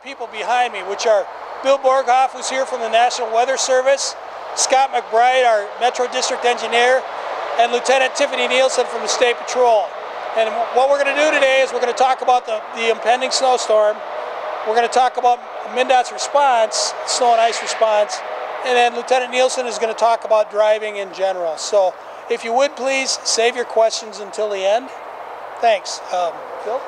people behind me, which are Bill Borghoff, who's here from the National Weather Service, Scott McBride, our Metro District Engineer, and Lieutenant Tiffany Nielsen from the State Patrol. And what we're going to do today is we're going to talk about the impending snowstorm. We're going to talk about MnDOT's response, snow and ice response, and then Lieutenant Nielsen is going to talk about driving in general. So if you would please save your questions until the end. Thanks. Bill?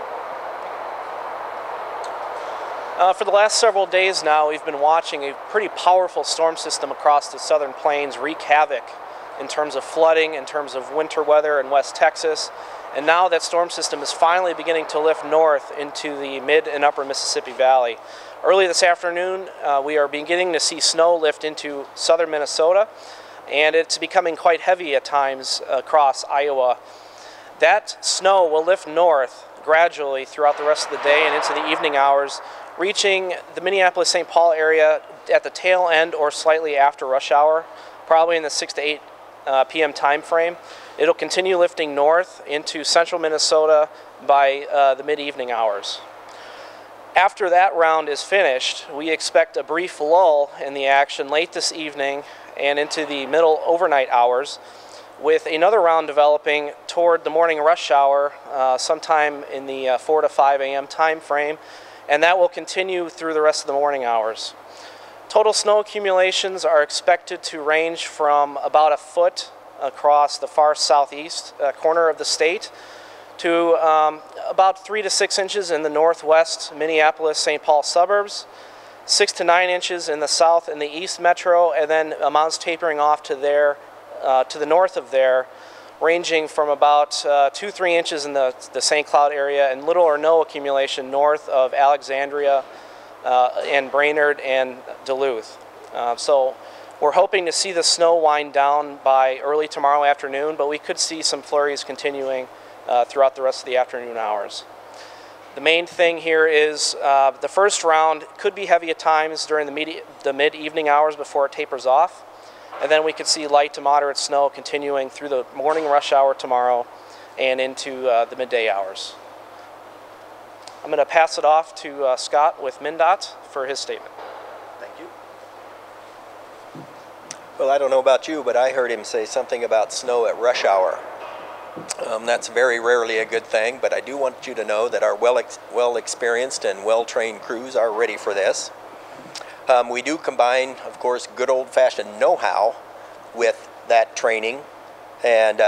For the last several days now, we've been watching a pretty powerful storm system across the southern plains wreak havoc in terms of flooding, in terms of winter weather in West Texas. And now that storm system is finally beginning to lift north into the mid and upper Mississippi Valley. Early this afternoon, we are beginning to see snow lift into southern Minnesota, and it's becoming quite heavy at times across Iowa. That snow will lift north gradually throughout the rest of the day and into the evening hours, reaching the Minneapolis-St. Paul area at the tail end or slightly after rush hour, probably in the 6 to 8 p.m. time frame. It'll continue lifting north into central Minnesota by the mid-evening hours. After that round is finished, we expect a brief lull in the action late this evening and into the middle overnight hours, with another round developing toward the morning rush hour sometime in the 4 to 5 a.m. time frame, and that will continue through the rest of the morning hours. Total snow accumulations are expected to range from about a foot across the far southeast corner of the state to about 3 to 6 inches in the northwest Minneapolis-St. Paul suburbs, 6 to 9 inches in the south and the east metro, and then amounts tapering off to there, to the north of there, ranging from about 2-3 inches in the St. Cloud area and little or no accumulation north of Alexandria and Brainerd and Duluth. So we're hoping to see the snow wind down by early tomorrow afternoon, but we could see some flurries continuing throughout the rest of the afternoon hours. The main thing here is the first round could be heavy at times during the mid-evening hours before it tapers off, and then we could see light to moderate snow continuing through the morning rush hour tomorrow and into the midday hours. I'm going to pass it off to Scott with MnDOT for his statement. Thank you. Well, I don't know about you, but I heard him say something about snow at rush hour. That's very rarely a good thing, but I do want you to know that our well-experienced and well-trained crews are ready for this. We do combine, of course, good old-fashioned know-how with that training, and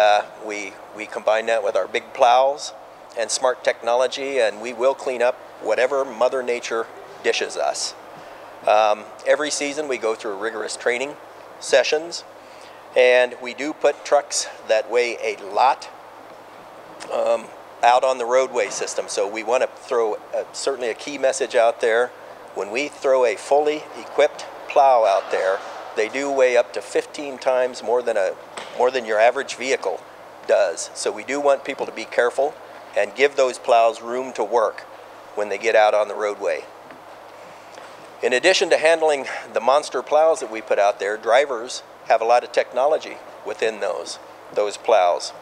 we combine that with our big plows and smart technology, and we will clean up whatever Mother Nature dishes us. Every season we go through rigorous training sessions, and we do put trucks that weigh a lot out on the roadway system. So we want to throw certainly a key message out there. When we throw a fully equipped plow out there, they do weigh up to 15 times more than your average vehicle does. So we do want people to be careful and give those plows room to work when they get out on the roadway. In addition to handling the monster plows that we put out there, drivers have a lot of technology within those plows.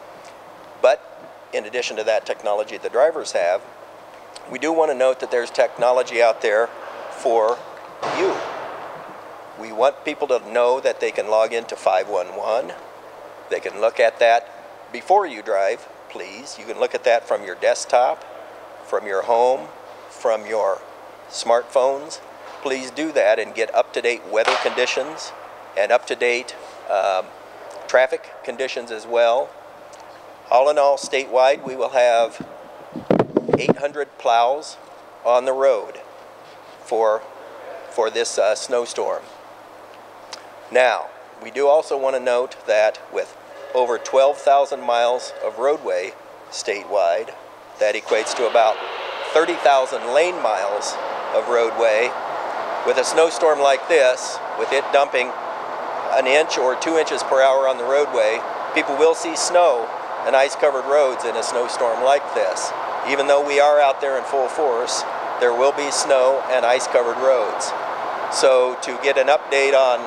But in addition to that technology the drivers have, we do want to note that there's technology out there for you. We want people to know that they can log into 511. They can look at that before you drive, please. You can look at that from your desktop, from your home, from your smartphones. Please do that and get up-to-date weather conditions and up-to-date traffic conditions as well. All in all, statewide, we will have 800 plows on the road for this snowstorm. Now, we do also want to note that with over 12,000 miles of roadway statewide, that equates to about 30,000 lane miles of roadway. With a snowstorm like this, with it dumping an inch or 2 inches per hour on the roadway, people will see snow and ice-covered roads in a snowstorm like this. Even though we are out there in full force, there will be snow and ice-covered roads. So to get an update on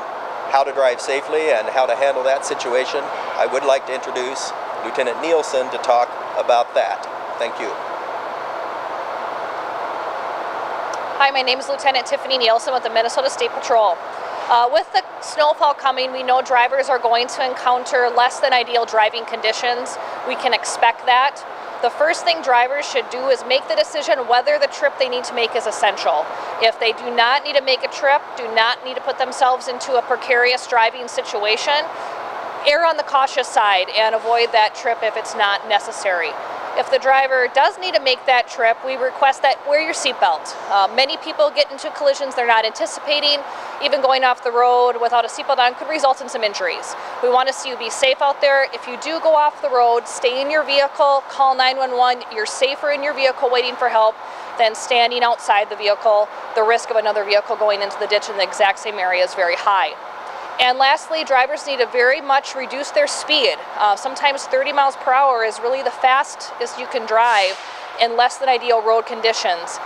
how to drive safely and how to handle that situation, I would like to introduce Lieutenant Nielsen to talk about that. Thank you. Hi, my name is Lieutenant Tiffany Nielsen with the Minnesota State Patrol. With the snowfall coming, we know drivers are going to encounter less than ideal driving conditions. We can expect that. The first thing drivers should do is make the decision whether the trip they need to make is essential. If they do not need to make a trip, do not need to put themselves into a precarious driving situation, err on the cautious side and avoid that trip if it's not necessary. If the driver does need to make that trip, we request that wear your seatbelt. Many people get into collisions they're not anticipating. Even going off the road without a seatbelt on could result in some injuries. We want to see you be safe out there. If you do go off the road, stay in your vehicle, call 911. You're safer in your vehicle waiting for help than standing outside the vehicle. The risk of another vehicle going into the ditch in the exact same area is very high. And lastly, drivers need to very much reduce their speed. Sometimes 30 miles per hour is really the fastest you can drive in less than ideal road conditions.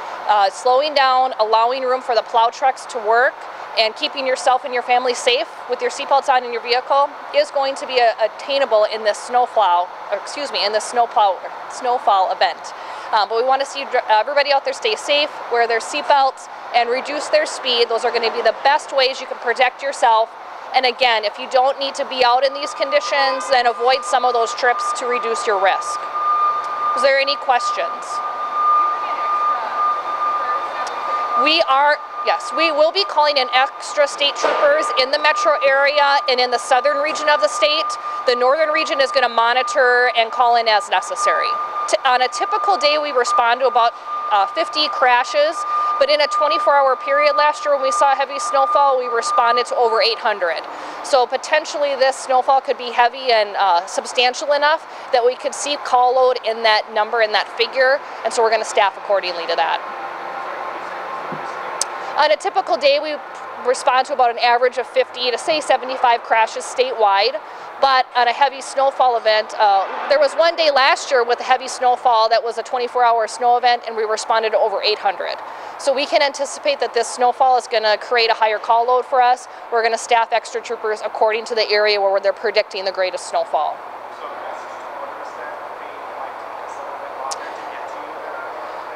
Slowing down, allowing room for the plow trucks to work, and keeping yourself and your family safe with your seatbelts on in your vehicle is going to be attainable in this snowfall event. But we want to see everybody out there stay safe, wear their seatbelts, and reduce their speed. Those are going to be the best ways you can protect yourself. And again, if you don't need to be out in these conditions, then avoid some of those trips to reduce your risk. Is there any questions? Yes, we will be calling in extra state troopers in the metro area and in the southern region of the state. The northern region is going to monitor and call in as necessary. On a typical day, we respond to about 50 crashes, but in a 24-hour period last year when we saw heavy snowfall, we responded to over 800. So potentially this snowfall could be heavy and substantial enough that we could see call load in that number, in that figure, and so we're going to staff accordingly to that. On a typical day, we respond to about an average of 50 to say 75 crashes statewide. But on a heavy snowfall event, there was one day last year with a heavy snowfall that was a 24-hour snow event, and we responded to over 800. So we can anticipate that this snowfall is going to create a higher call load for us. We're going to staff extra troopers according to the area where they're predicting the greatest snowfall.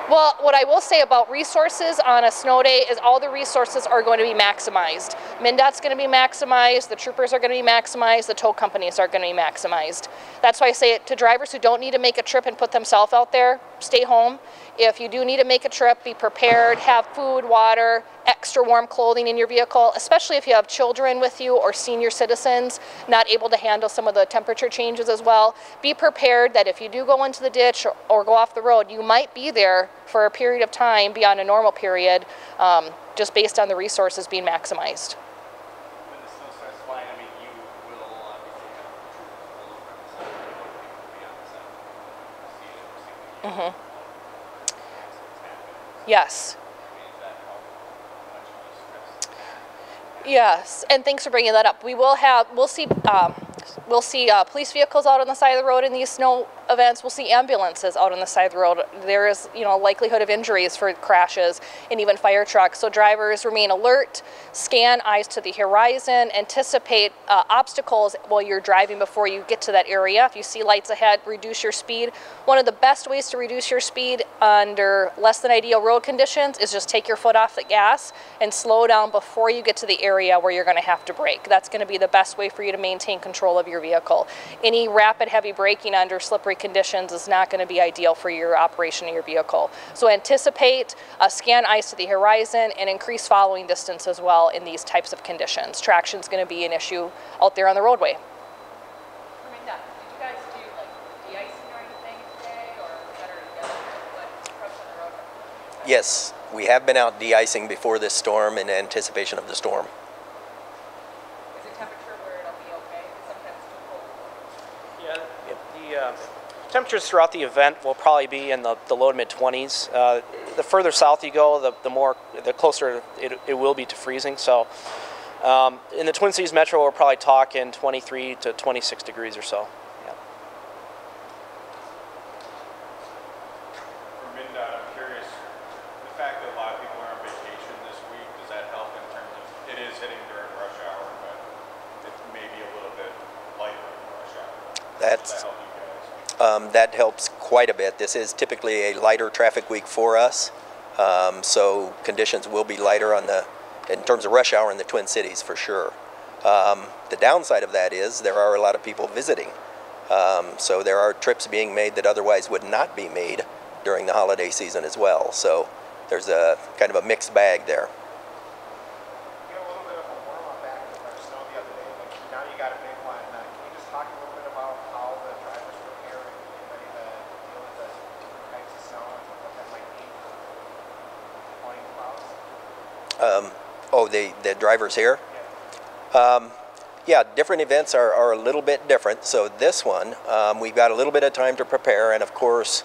Well, what I will say about resources on a snow day is all the resources are going to be maximized. MnDOT's going to be maximized, the troopers are going to be maximized, the tow companies are going to be maximized. That's why I say it to drivers who don't need to make a trip and put themselves out there, stay home. If you do need to make a trip, be prepared, have food, water, extra warm clothing in your vehicle, especially if you have children with you or senior citizens not able to handle some of the temperature changes as well. Be prepared that if you do go into the ditch or go off the road, you might be there for a period of time beyond a normal period, just based on the resources being maximized. When the snow starts flying, I mean, you will obviously have to Mm-hmm. Yes. Yes, and thanks for bringing that up. We'll see police vehicles out on the side of the road in these snow events. We'll see ambulances out on the side of the road. There is, likelihood of injuries for crashes and even fire trucks. So drivers remain alert, scan eyes to the horizon, anticipate obstacles while you're driving before you get to that area. If you see lights ahead, reduce your speed. One of the best ways to reduce your speed under less than ideal road conditions is just take your foot off the gas and slow down before you get to the area where you're going to have to brake. That's going to be the best way for you to maintain control of your vehicle. Any rapid heavy braking under slippery conditions is not going to be ideal for your operation of your vehicle. So anticipate, scan eyes to the horizon, and increase following distance as well in these types of conditions. Traction is going to be an issue out there on the roadway. Did you guys do like de-icing or anything today, or better to get fresh on the road? Yes, we have been out de-icing before this storm in anticipation of the storm. Is the temperature where it'll be okay? Sometimes it's too cold. Yeah, the temperatures throughout the event will probably be in the low to mid 20s. The further south you go, the closer it will be to freezing. So in the Twin Cities Metro, we're probably talking 23 to 26 degrees or so. Yeah. For MnDOT, I'm curious, the fact that a lot of people are on vacation this week, does that help in terms of, it is hitting during rush hour, but it may be a little bit lighter in rush hour. Does that help you guys? That helps quite a bit. This is typically a lighter traffic week for us. So conditions will be lighter in terms of rush hour in the Twin Cities for sure. The downside of that is there are a lot of people visiting. So there are trips being made that otherwise would not be made during the holiday season as well. So there's a kind of a mixed bag there. You had a little bit of a warm-up back with our snow the other day, but now you got a big one. Can you just talk a little bit about how the drivers prepare and get ready to deal with the different types of snow and what that might mean for deploying plows? The drivers here? Yeah, different events are a little bit different. So this one, we've got a little bit of time to prepare, and of course,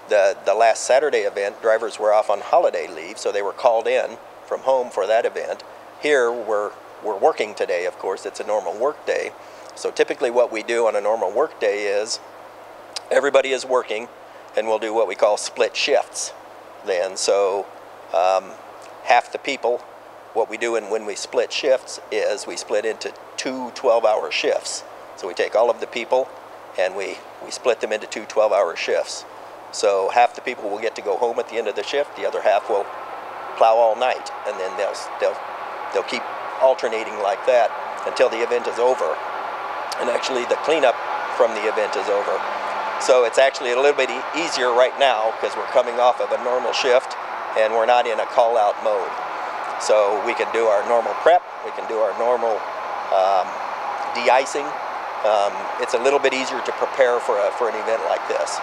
the last Saturday event, drivers were off on holiday leave, so they were called in from home for that event. Here, we're working today, of course. It's a normal work day. So typically what we do on a normal work day is everybody is working, and we'll do what we call split shifts then. So half the people, what we do when we split shifts is we split into 2 12-hour shifts. So we take all of the people and we split them into 2 12-hour shifts. So half the people will get to go home at the end of the shift, the other half will plow all night, and then they'll keep alternating like that until the event is over. And actually the cleanup from the event is over. So it's actually a little bit easier right now because we're coming off of a normal shift and we're not in a call-out mode. So we can do our normal prep, we can do our normal de-icing. It's a little bit easier to prepare for an event like this.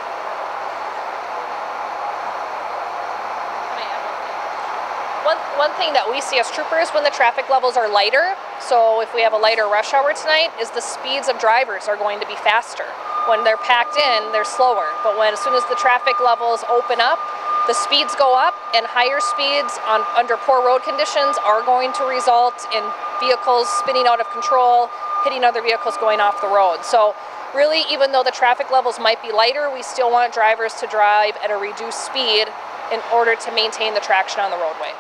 One thing that we see as troopers when the traffic levels are lighter, so if we have a lighter rush hour tonight, is the speeds of drivers are going to be faster. When they're packed in, they're slower. But as soon as the traffic levels open up, the speeds go up, and higher speeds under poor road conditions are going to result in vehicles spinning out of control, hitting other vehicles going off the road. So really, even though the traffic levels might be lighter, we still want drivers to drive at a reduced speed in order to maintain the traction on the roadway.